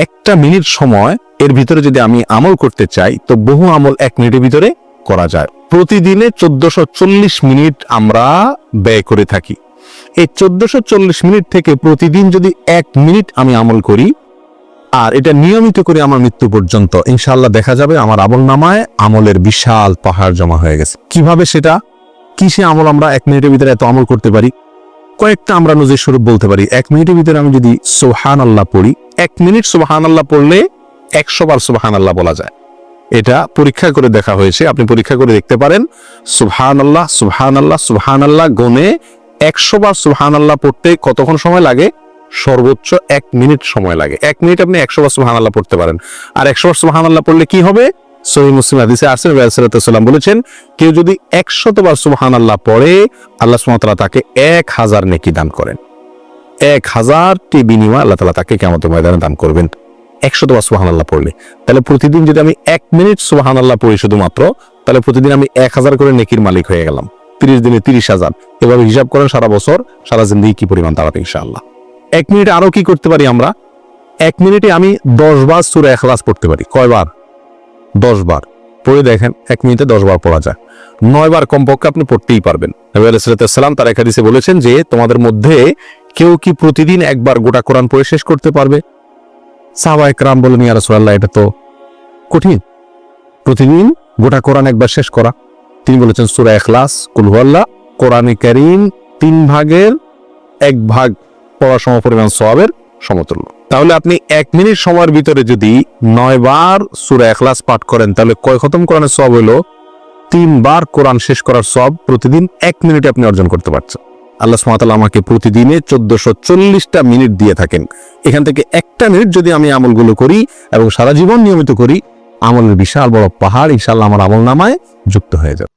একটা মিনিট সময় এর ভিতরে যদি আমি আমল করতে চাই তো বহু আমল 1 মিনিটের ভিতরে করা যায়। প্রতিদিনে 1440 মিনিট আমরা ব্যয় করে থাকি। এই 1440 মিনিট থেকে প্রতিদিন যদি 1 মিনিট আমি আমল করি আর এটা নিয়মিত করে আমার মৃত্যু পর্যন্ত, ইনশাআল্লাহ দেখা যাবে আমার আমলনামায় আমলের বিশাল পাহাড় জমা হয়ে গেছে। কিভাবে সেটা, কিসে আমল আমরা 1 মিনিটের ভিতরে এত আমল করতে পারি? কয়েকটা আমরা নজির স্বরূপ বলতে পারি। 1 মিনিটের ভিতরে আমি যদি সুবহানাল্লাহ পড়ি, 1 মিনিট সুবহানাল্লাহ পড়লে 100 বার সুবহানাল্লাহ বলা যায়। এটা পরীক্ষা করে দেখা হয়েছে, আপনি পরীক্ষা করে দেখতে পারেন। সুবহানাল্লাহ সুবহানাল্লাহ সুবহানাল্লাহ গুনে 100 বার সুবহানাল্লাহ পড়তে কতক্ষণ সময় লাগে? সর্বোচ্চ 1 মিনিট সময় লাগে। 1 মিনিট আপনি 100 বার সুবহানাল্লাহ পড়তে পারেন। আর 100 বার সুবহানাল্লাহ পড়লে কি হবে? সহিহ মুসলিম হাদিসে আছে, নবী সাল্লাল্লাহু আলাইহি ওয়াসাল্লাম বলেছেন, কেউ যদি 100 বার সুবহানাল্লাহ পড়ে আল্লাহ সুবহানাহু ওয়া তাআলা তাকে 1000 নেকি দান করেন। 1000টি বিনিময় আল্লাহ তাআলা তাকে কিয়ামতের ময়দানে দান করবেন 100 বার সুবহানাল্লাহ পড়লে। তাহলে প্রতিদিন যদি আমি 1 মিনিট সুবহানাল্লাহ পড়ি শুধুমাত্র, তাহলে প্রতিদিন আমি 1000 করে নেকির মালিক হয়ে গেলাম। 30 দিনে 30,000। এভাবে হিসাব করেন সারা বছর, সারা জিন্দেগি কি পরিমাণ দাঁড়াবে ইনশাআল্লাহ। 1 মিনিটে আরো কি করতে পারি আমরা? 1 মিনিটে আমি 10 বার সূরা ইখলাস পড়তে পারি। কয়বার? 10 বার। পড়ে দেখেন 1 মিনিটে 10 বার পড়া যায়। 9 বার কমপক্ষে আপনি পড়তেই পারবেন। নবী সাল্লাল্লাহু আলাইহি ওয়াসাল্লাম তার এক হাদিসে বলেছেন যে তোমাদের মধ্যে কেউ কি প্রতিদিন একবার গোটা কোরআন পড়ে শেষ করতে পারবে? সাহাবায়ে কেরাম বলেন, ইয়া রাসূলুল্লাহ, এটা তো কঠিন, প্রতিদিন গোটা কোরআন একবার শেষ করা। তিনি বলেছেন সূরা ইখলাস, কুল হুয়াল্লাহ, কোরআনে কারীম 3 ভাগের 1 ভাগ পড়া সমপরিমাণ সওয়াবের সমতুল্য। তাহলে আপনি 1 মিনিট সময়ের ভিতরে যদি 9 বার সূরা ইখলাস পাঠ করেন, তাহলে কয় খতম কোরআনের সওয়াব হলো? 3 বার কোরআন শেষ করার সওয়াব প্রতিদিন 1 মিনিটে আপনি অর্জন করতে পারছেন। আল্লাহ সুবহানাহু ওয়া তাআলা আমাকে প্রতিদিনে 1440টা মিনিট দিয়ে থাকেন। এখান থেকে একটা মিনিট যদি আমি আমলগুলো করি এবং সারা জীবন নিয়মিত করি, আমলের বিশাল বড় পাহাড় ইনশাআল্লাহ আমার আমলনামায় যুক্ত হয়ে যাবে।